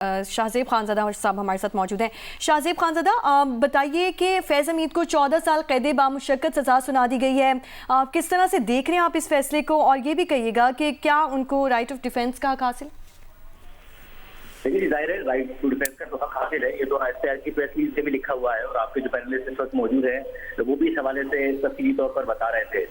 शाहजेब खानज़ादा साहब हमारे साथ मौजूद हैं। शाहजेब खानज़ादा, बताइए कि फैज़ हमीद को 14 साल कैद बामुशक्कत सज़ा सुना दी गई है। किस तरह से देख रहे हैं आप इस फैसले को, और ये भी कहिएगा कि क्या उनको राइट ऑफ डिफेंस का हक हासिल? देखिए, जाहिर है राइट टू डिफेंस का तो हक हासिल है। ये तो ICR की प्रेस रिलीज से भी लिखा हुआ है और आपके जो पैनलिस्ट इस वक्त मौजूद हैं तो वो भी इस हवाले से तफसीली तौर पर बता रहे थे।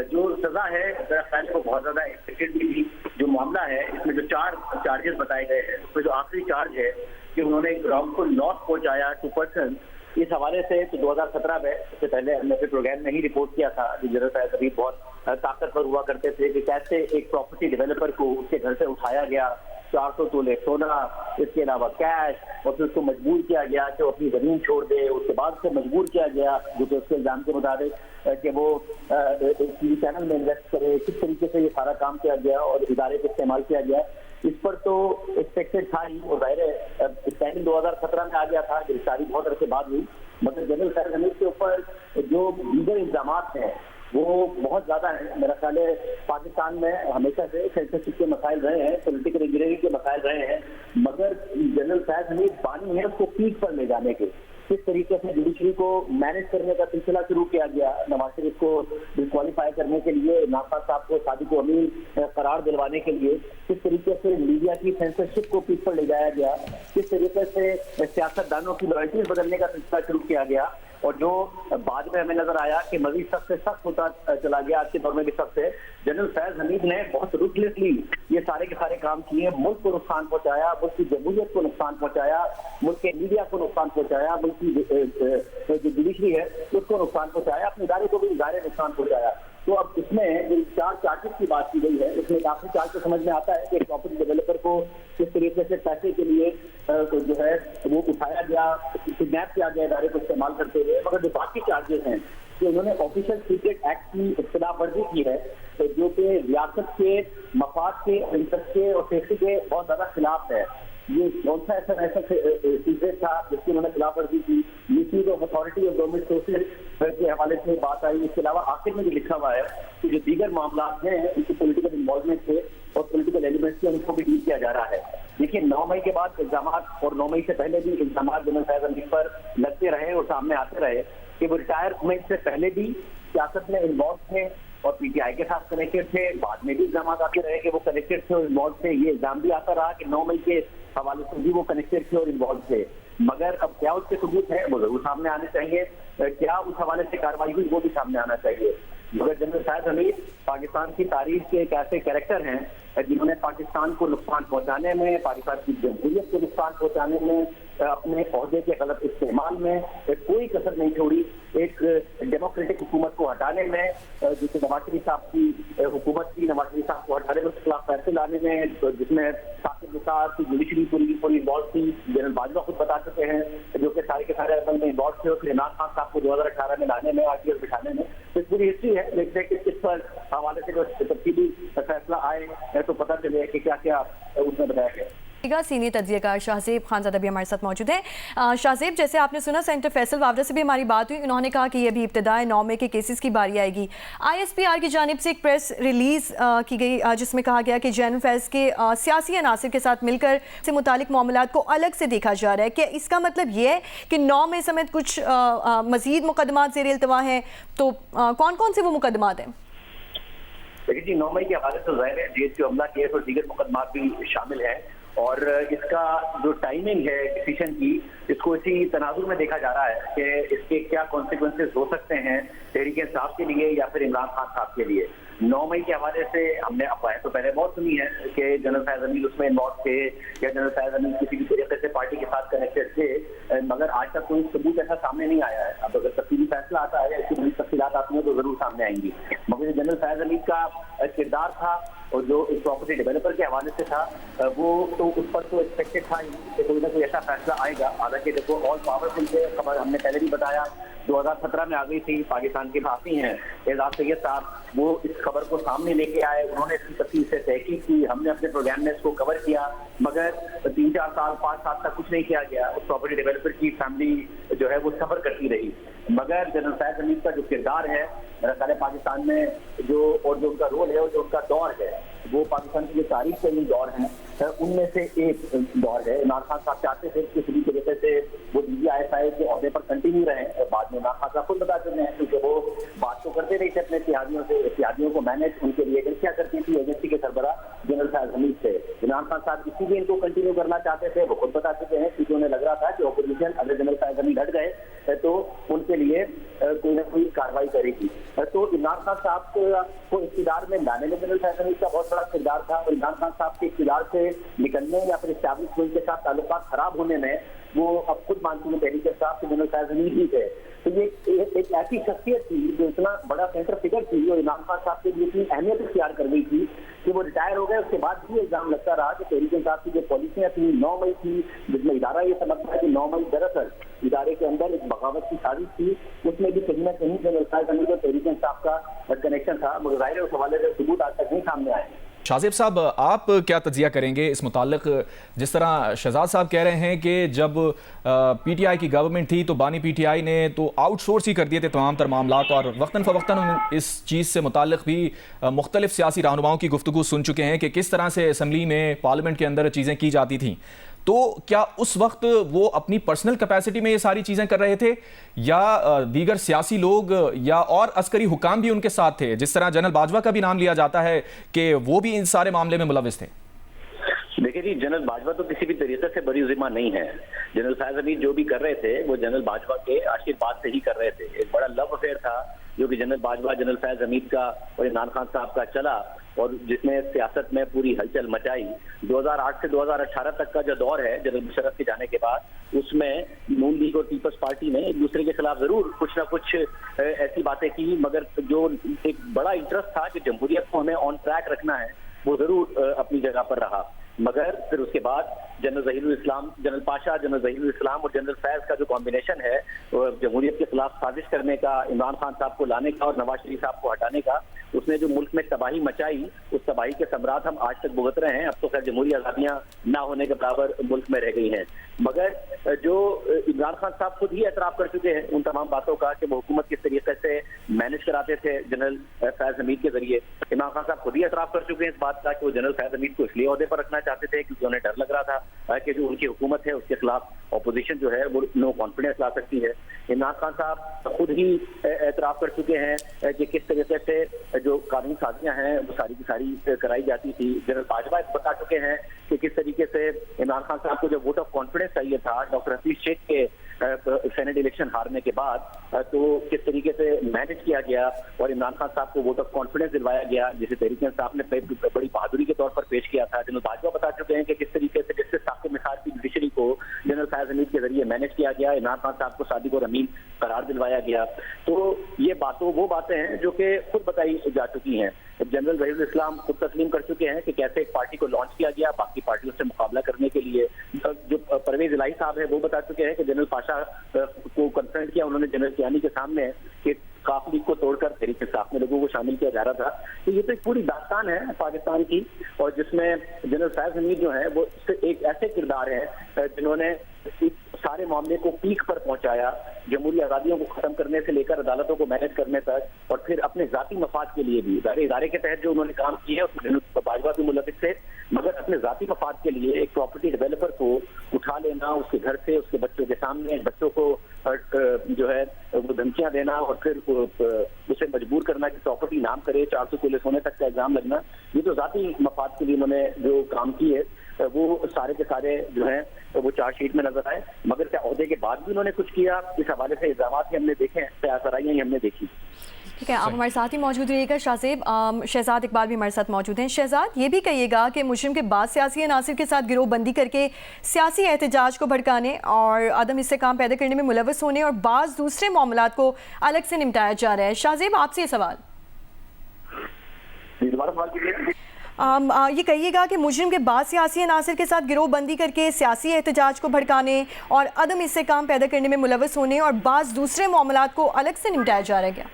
जो सजा है दरअसल को बहुत ज्यादा एक्सपेक्टेड भी थी। जो मामला है इसमें जो 4 चार्जेस बताए गए हैं उसमें जो आखिरी चार्ज है कि उन्होंने ग्राउंड को लॉस पहुंचाया टू पर्सन, इस हवाले से तो 2017 में, इससे पहले हमने अपने प्रोग्राम में ही रिपोर्ट किया था कि जनरल फैज हमीद बहुत ताकतवर हुआ करते थे कि कैसे एक प्रॉपर्टी डेवलपर को उसके घर से उठाया गया, 400 तोले सोना, इसके अलावा कैश, और फिर उसको मजबूर किया गया कि वो अपनी जमीन छोड़ दे। उसके बाद से मजबूर किया गया जो कि उसके इल्जाम के मुताबिक कि वो टीवी चैनल में इन्वेस्ट करे। किस तरीके से ये सारा काम किया गया और इदारे को इस्तेमाल किया गया, इस पर तो एक्सपेक्टेड था ही। और जाहिर है स्टैंडिंग 2017 में आ गया था, गिरफ्तारी बहुत अरसे बाद हुई, मगर जनरल फैज हमीद के ऊपर जो दीगर इल्जाम हैं वो बहुत ज्यादा है। मेरा ख्याल है पाकिस्तान में हमेशा से सेंसरशिप के मसाइल रहे हैं, पॉलिटिकल इंजीनियरिंग के मसाइल रहे हैं, मगर जनरल फैज हमीद बानी है उसको पीक पर ले जाने के। किस तरीके से जुडिशरी को मैनेज करने का सिलसिला शुरू किया गया, नवाज शरीफ को डिस्क्वालीफाई करने के लिए, नाफा साहब को सादिक अमीन करार दिलवाने के लिए, किस तरीके से मीडिया की सेंसरशिप को पीक पर ले जाया गया, किस तरीके से सियासतदानों की लॉयल्टीज बदलने का सिलसिला शुरू किया गया, और जो बाद में हमें नजर आया कि मजीद सख्त से सख्त होता चला गया। आज के दौर में भी सख्त है। जनरल फैज हमीद ने बहुत रूथलेसली ये सारे के सारे काम किए, मुल्क को नुकसान पहुंचाया, मुल्क की जमहूरियत को नुकसान पहुंचाया, मुल्क के मीडिया को नुकसान पहुंचाया, मुल्क की जो जुडिशरी है उसको नुकसान पहुंचाया, अपने इदारे को भी ज़ाहिर नुकसान पहुंचाया। तो अब इसमें जो 4 चार्जेस की बात की गई है उसमें आखिरी चार्ज तो समझ में आता है कि प्रॉपर्टी डेवलपर को किस तरीके से पैसे के लिए जो है वो उठाया गया, किडनैप किया गया इदारे को इस्तेमाल करते हुए। मगर जो बाकी चार्जेस हैं कि उन्होंने ऑफिशियल सीक्रेट एक्ट की खिलाफ वर्जी की है, तो जो कि रियासत के मफाद के, इंटरेस्ट के और सेफ्टी के बहुत ज्यादा खिलाफ है। ये कौन सा ऐसा सीक्रेट था जिसकी उन्होंने खिलाफ वर्जी की? मिसयूज ऑफ अथॉरिटी और गवर्नमेंट सोर्सेज के हवाले से बात आई। इसके अलावा आखिर में भी लिखा हुआ है कि जो दीगर मामला हैं उनकी पॉलिटिकल इन्वॉल्वमेंट थे और पॉलिटिकल एलिमेंट्स से उनको भी डील किया जा रहा है। देखिए 9 मई के बाद इल्जाम, और 9 मई से पहले भी इल्जाम जनरल फैज हमीद पर लगते रहे और सामने आते रहे कि वो रिटायरमेंट से पहले भी सियासत में इन्वॉल्व थे और PTI के साथ कनेक्टेड थे। बाद में भी इल्जाम आते रहे कि वो कनेक्टेड थे और इन्वॉल्व थे। ये इल्जाम भी आता रहा कि 9 मई के हवाले से भी वो कनेक्टेड थे और इन्वॉल्व थे। मगर अब क्या उसके सबूत है वो जरूर सामने आने चाहिए, क्या उस हवाले से कार्रवाई हुई वो भी सामने आना चाहिए। मगर जनरल फैज हमीद पाकिस्तान की तारीख के एक ऐसे कैरेक्टर हैं जिन्होंने पाकिस्तान को नुकसान पहुंचाने में, पाकिस्तान की जमहूरियत को नुकसान पहुंचाने में, अपने ओहदे के गलत इस्तेमाल में कोई कसर नहीं छोड़ी। एक डेमोक्रेटिक हुकूमत को हटाने में, जिसमें नवाज शरीफ साहब की हुकूमत थी, नवाज शरीफ साहब को हटाने में उसके खिलाफ फैसले लाने में, जिसमें साकिब निसार की जुडिशरी पूरी इन्वॉल्व थी। जनरल बाजवा खुद बता चुके हैं जो कि सारे के सारे असल में इन्वॉल्व थे उसने इमरान खान साहब को 2018 में लाने में, RTS बिठाने में। तो पूरी हिस्ट्री है। देखते हैं कि इस पर हवाले से जो तफसीली फैसला आए तो पता चले कि क्या क्या उसमें बताया गया। सीनियर तज्जियाकार शाहजेब खानज़ादा भी हमारे साथ मौजूद हैं। शाहजेब, जैसे आपने सुना सेंटर फैसल वावरा से भी हमारी बात हुई, उन्होंने कहा कि ये अभी इब्तिदाई 9 मई के केसेस की बारी आएगी। ISPR की जानिब से एक प्रेस रिलीज़ की गई जिसमें कहा गया कि जनरल फैज़ के सियासी अनासिर के साथ मिलकर से मुतालिक मामलात को अलग से देखा जा रहा है। कि इसका मतलब ये है कि 9 मई समेत कुछ मज़ीद मुकदमात ज़ेर इल्तवा हैं, तो कौन कौन से वो मुकदमात हैं? देखिए जी, 9 मई के हवाले से ज़ाहिर है DHQ हमला केस और दीगर मुकदमात भी शामिल हैं, और इसका जो टाइमिंग है डिसीजन की, इसको इसी तनाजुर में देखा जा रहा है कि इसके क्या कॉन्सिक्वेंसेज हो सकते हैं तहरीक इंसाफ के लिए या फिर इमरान खान साहब के लिए। 9 मई के हवाले से हमने अफवाहें तो पहले बहुत सुनी है कि जनरल फैज हमीद उसमें इन्वॉल्व थे या जनरल फैज हमीद किसी भी तरीके से पार्टी के साथ कनेक्टेड थे, मगर आज तक कोई सबूत ऐसा सामने नहीं आया है। अब अगर तफसीली फैसला आता है या इसकी बड़ी तफसीलात आती हैं तो जरूर सामने आएंगी। मगर जनरल फैज हमीद का किरदार था और जो इस प्रॉपर्टी डेवलपर के हवाले से था वो तो उस पर तो एक्सपेक्टेड था ही कि कोई ना कोई ऐसा फैसला आएगा। हालांकि देखो ऑल पावरफुल थे, खबर हमने पहले भी बताया 2017 में आ गई थी। पाकिस्तान के भाषी हैं एजाज सैयद साहब, वो इस खबर को सामने लेके आए, उन्होंने इसकी तफसील से तहकीक की, हमने अपने प्रोग्राम में इसको कवर किया, मगर 3-4 साल 5 साल तक कुछ नहीं किया गया। उस प्रॉपर्टी डेवलपर की फैमिली जो है वो सफर करती रही। मगर जनरल फैज हमीद का जो किरदार है मेरा ख्याल है पाकिस्तान में जो उनका रोल है और जो उनका दौर है वो पाकिस्तान की जो तारीख से ही दौर है उनमें से एक दौर है। इमरान खान साहब चाहते थे कि किसी तरीके से वो DGI के अहदे पर कंटिन्यू रहे। बाद में इमरान खान साहब खुद बता चुके हैं क्योंकि वो बात तो करते रहे थे अपने इत्यादियों को मैनेज उनके लिए एजेंसियां करती थी। एजेंसी के सरबराह जनरल फैज हमीद थे। इमरान खान साहब इसीलिए इनको कंटिन्यू करना चाहते थे। वो खुद बता चुके हैं क्योंकि उन्हें लग रहा था कि ऑपोजिशन अगर जनरल फैज हमीद हट गए तो उनके लिए कोई ना कोई कार्रवाई करेगी। तो इमरान खान साहब को इख्तियार में लाने में जनरल फैज हमीद का बहुत बड़ा किरदार था और इमरान खान साहब के इख्तियार से निकलने या फिर एस्टैब्लिशमेंट के साथ ताल्लुकात खराब होने में वो अब खुद मानती है तहरीक इंसाफ के जनरल फैज हमीद ही थे। तो ये एक ऐसी शख्सियत थी जो इतना बड़ा सेंटर फिगर थी और इमरान खान साहब के लिए इतनी अहमियत इख्तियार कर गई थी कि वो रिटायर हो गए। उसके बाद भी इल्जाम लगता रहा कि तहरीक इंसाफ की जो पॉलिसियां थी 9 मई थी, जिसमें इदारा ये समझता है कि 9 मई दरअसल इदारे के अंदर एक बगावत की साजिश थी। उसमें भी कहीं ना कहीं जनरल फैज हमीद और तहरीक इंसाफ का कनेक्शन था, मगर जाहिर है उस हवाले से सबूत आज तक नहीं सामने आए। शाहजेब साहब, आप क्या तज्जिया करेंगे इस मुताल्लिक? जिस तरह शहजाद साहब कह रहे हैं कि जब PTI की गवर्नमेंट थी तो बानी PTI ने तो आउटसोर्स ही कर दिए थे तमाम तर मामलात, और वक्तन फ़वक्तन इस चीज़ से मुताल्लिक भी मुख्तलिफ सियासी रहनुमाओं की गुफ्तगू सुन चुके हैं कि किस तरह से असम्बली में पार्लियामेंट के अंदर चीज़ें की जाती थीं। तो क्या उस वक्त वो अपनी पर्सनल कैपेसिटी में ये सारी चीज़ें कर रहे थे या दीगर सियासी लोग या और अस्करी हुकाम भी उनके साथ थे? जिस तरह जनरल बाजवा का भी नाम लिया जाता है कि वो भी इन सारे मामले में मुलविस थे। देखिए जी, जनरल बाजवा तो किसी भी तरीके से बरी ज़िम्मा नहीं है। जनरल फैज हमीद जो भी कर रहे थे वो जनरल बाजवा के आशीर्वाद से ही कर रहे थे। एक बड़ा लव अफेयर था जो कि जनरल बाजवा, जनरल फैज हमीद का और इमरान खान साहब का चला और जिसने सियासत में पूरी हलचल मचाई। 2008 से 2018 तक का जो दौर है जनरल मुशर्रफ के जाने के बाद, उसमें नून लीग और पीपल्स पार्टी ने एक दूसरे के खिलाफ जरूर कुछ ना कुछ ऐसी बातें की, मगर जो एक बड़ा इंटरेस्ट था कि जमहूरियत को हमें ऑन ट्रैक रखना है वो जरूर अपनी जगह पर रहा। मगर फिर उसके बाद जनरल ज़हीरुल इस्लाम, जनरल पाशा, जनरल ज़हीरुल इस्लाम और जनरल फैज का जो कॉम्बिनेशन है जमहूरियत के खिलाफ साजिश करने का, इमरान खान साहब को लाने का और नवाज शरीफ साहब को हटाने का, उसने जो मुल्क में तबाही मचाई, उस तबाही के सम्राट हम आज तक भुगत रहे हैं। अब तो खैर जमहूरी आज़ादियाँ ना होने के बराबर मुल्क में रह गई हैं। मगर जो इमरान खान साहब खुद ही एतराफ़ कर चुके हैं उन तमाम बातों का कि वो हुकूमत किस तरीके से मैनेज कराते थे जनरल फैज हमीद के जरिए। इमरान खान साहब खुद ही एतराफ़ कर चुके हैं इस बात का कि वो जनरल फैज हमीद को इसलिए ओहदे पर रखना चाहते थे क्योंकि उन्हें डर लग रहा था कि जो उनकी हुकूमत है उसके खिलाफ ऑपोजिशन जो है वो नो कॉन्फिडेंस ला सकती है। इमरान खान साहब खुद ही एतराफ़ कर चुके हैं कि किस तरीके से जो कानूनी साजियाँ हैं वो सारी की सारी कराई जाती थी। जनरल बाजवा बता चुके हैं कि किस तरीके से इमरान खान साहब को जब वोट ऑफ कॉन्फिडेंस चाहिए था डॉक्टर हफीज शेख के सेनेट इलेक्शन हारने के बाद, तो किस तरीके से मैनेज किया गया और इमरान खान साहब को वोट ऑफ कॉन्फिडेंस दिलवाया गया, जिसे तहरीक इंसाफ ने बड़ी बहादुरी के तौर पर पेश किया था। जनरल बाजवा बता चुके हैं कि किस तरीके से जस्टिस साकिब निसार की जुडिशरी को जनरल फैज हमीद के जरिए मैनेज किया गया, इमरान खान साहब को सादिक और अमीन करार दिलवाया गया। तो ये वो बातें हैं जो कि खुद बताई जा चुकी हैं। जनरल ज़हीरुल इस्लाम खुद तस्लीम कर चुके हैं कि कैसे एक पार्टी को लॉन्च किया गया बाकी पार्टियों से मुकाबला करने के लिए। जो परवेज इलाही साहब है वो बता चुके हैं कि जनरल पाशा को कन्फ्रंट किया उन्होंने जनरल कियानी के सामने कि काफ लीग को तोड़कर तहरीक इंसाफ में लोगों को शामिल किया जा रहा था। तो ये तो एक पूरी दास्तान है पाकिस्तान की, और जिसमें जनरल फैज हमीद जो है वो एक ऐसे किरदार है जिन्होंने इस सारे मामले को पीक पर पहुंचाया, जमहूरी आज़ादियों को खत्म करने से लेकर अदालतों को मैनेज करने तक, और फिर अपने जाती मफाद के लिए भी इदारे के तहत जो उन्होंने काम किया उसमें बाजवा भी मुलविस थे, मगर अपने जाती मफाद के लिए एक प्रॉपर्टी डेवलपर को उठा लेना, उसके घर से उसके बच्चों के सामने बच्चों को जो है वो धमकियां देना और फिर उसे मजबूर करना कि प्रॉपर्टी नाम करे, 400 किलो सोने तक का इल्जाम लगना, ये तो जाती मफाद के लिए उन्होंने जो काम किए वो सारे के सारे जो है वो चार्जशीट में नजर आए। मगर क्या ओहदे के बाद भी उन्होंने कुछ किया, इस हवाले से इल्जाम हमने देखे हैं, तयासराइयाँ हमने देखी। ठीक है, आप हमारे साथ ही मौजूद रहिएगा। शहजाद इकबाल भी हमारे साथ मौजूद हैं। शहजाद, ये भी कहिएगा कि मुजरिम के बाद सियासी अनासिर के साथ गिरोहबंदी करके सियासी एहतजाज को भड़काने और अदम इस्तेकाम पैदा करने में मुलव्वस होने और बाज़ दूसरे मामलात को अलग से निपटाया जा रहा है। शाहजेब, आपसे ये सवाल ये कहिएगा कि मुजरिम के बाद सियासी अनासिर के साथ गिरोहबंदी करके सियासी एहतजाज को भड़काने और अदम इस्तेकाम पैदा करने में मुलव्वस होने और बाज़ दूसरे मामलात को अलग से निपटाया जा रहा है क्या?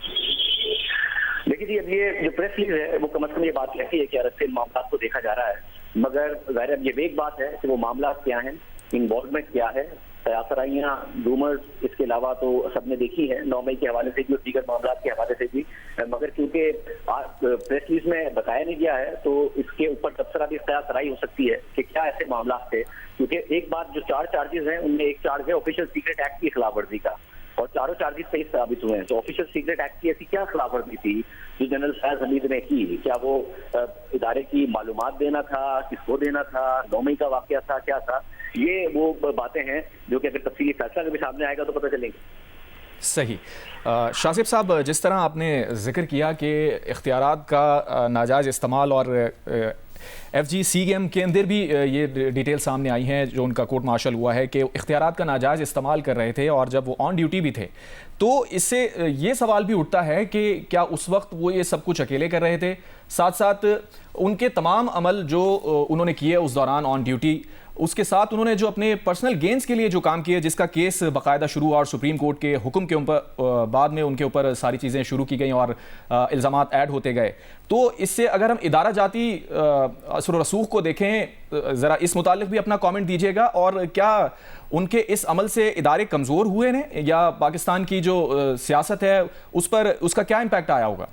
देखिए जी, अब ये जो प्रेस रिलीज है वो कम से कम ये बात कहती है कि अलग से इन मामला को देखा जा रहा है, मगर जाहिर अब ये वेग बात है कि वो मामला क्या हैं इन्वॉल्वमेंट क्या है, सराइयाँ, रूमर्स, इसके अलावा तो सबने देखी है 9 मई के हवाले से भी और दीगर मामला के हवाले से भी, मगर क्योंकि प्रेस रिलीज में बताया नहीं गया है तो इसके ऊपर तबसरा भी सराई हो सकती है कि क्या ऐसे मामला थे। क्योंकि एक बात, जो 4 चार्जेस हैं उनमें एक चार्ज है ऑफिशियल सीक्रेट एक्ट की खिलाफ वर्जी का, और चारों चार्जेस सही साबित हुए हैं। तो ऑफिशियल सीक्रेट एक्ट की ऐसी क्या खिलाफ वर्जी थी जो जनरल फैज हमीद ने की? क्या वो इदारे की मालूमात देना था, किसको देना था, 9 मई का वाकया था, क्या था? ये वो बातें हैं जो कि अगर तफसीली फैसला कभी सामने आएगा तो पता चलेंगे। सही। शासिब साहब, जिस तरह आपने जिक्र किया कि इख्तियारात का नाजायज़ इस्तेमाल और FGCM के अंदर भी ये डिटेल सामने आई हैं जो उनका कोर्ट मार्शल हुआ है कि इख्तियारात का नाजायज़ इस्तेमाल कर रहे थे और जब वो ऑन ड्यूटी भी थे, तो इससे ये सवाल भी उठता है कि क्या उस वक्त वो ये सब कुछ अकेले कर रहे थे? साथ साथ उनके तमाम अमल जो उन्होंने किए उस दौरान ऑन ड्यूटी, उसके साथ उन्होंने जो अपने पर्सनल गेंस के लिए जो काम किए, जिसका केस बाकायदा शुरू हुआ और सुप्रीम कोर्ट के हुक्म के ऊपर बाद में उनके ऊपर सारी चीज़ें शुरू की गई और इल्ज़ामात ऐड होते गए, तो इससे अगर हम इदारा जाती असर व रसूख को देखें, ज़रा इस मुतालिक भी अपना कमेंट दीजिएगा। और क्या उनके इस अमल से इदारे कमज़ोर हुए हैं या पाकिस्तान की जो सियासत है उस पर उसका क्या इम्पैक्ट आया होगा?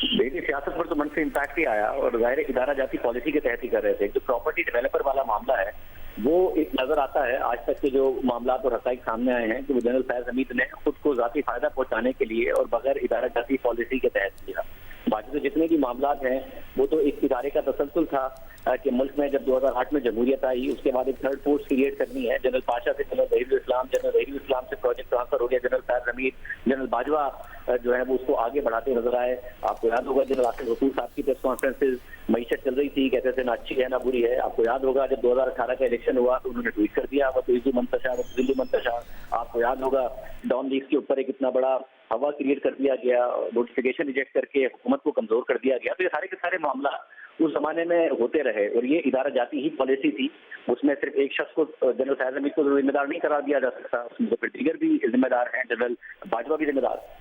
देखिए, सियासत पर तो मनफी इम्पैक्ट ही आया और जाहिर इदारा जाती पॉलिसी के तहत ही कर रहे थे। जो प्रॉपर्टी डेवलपर वाला मामला है वो एक नजर आता है, आज तक के जो मामला और हक़ाइक़ सामने आए हैं कि वो जनरल फैज हमीद ने खुद को जाती फायदा पहुंचाने के लिए और बगैर इदारा जाती पॉलिसी के तहत किया। बाकी तो जितने भी मामला हैं वो तो एक इदारे का तसलसल था कि मुल्क में जब 2008 में जमहूरियत आई उसके बाद एक थर्ड फोर्स क्रिएट करनी है। जनरल पाशा से जनरल वहीदुल इस्लाम, जनरल वहीदुल इस्लाम से प्रोजेक्ट ट्रांसफर हो गया जनरल फैज हमीद, जनरल बाजवा जो है वो उसको आगे बढ़ाते नजर आए। आपको याद होगा जनरल आसिफ गफूर साहब की प्रेस कॉन्फ्रेंसेज, मईशत चल रही थी, कहते थे ना अच्छी है ना बुरी है। आपको याद होगा जब 2018 का इलेक्शन हुआ तो उन्होंने ट्वीट कर दिया वह मंतशा। आपको याद होगा डॉन लीग के ऊपर एक इतना बड़ा हवा क्रिएट कर दिया गया, नोटिफिकेशन रिजेक्ट करके हुकूमत को कमजोर कर दिया गया। तो ये सारे के सारे मामला उस जमाने में होते रहे और ये इदारा जाती ही पॉलिसी थी। उसमें सिर्फ एक शख्स को, जनरल फैज हमीद को जिम्मेदार नहीं करार दिया जा सकता, उसमें तो फिर दीगर भी जिम्मेदार हैं, जनरल बाजवा भी जिम्मेदार।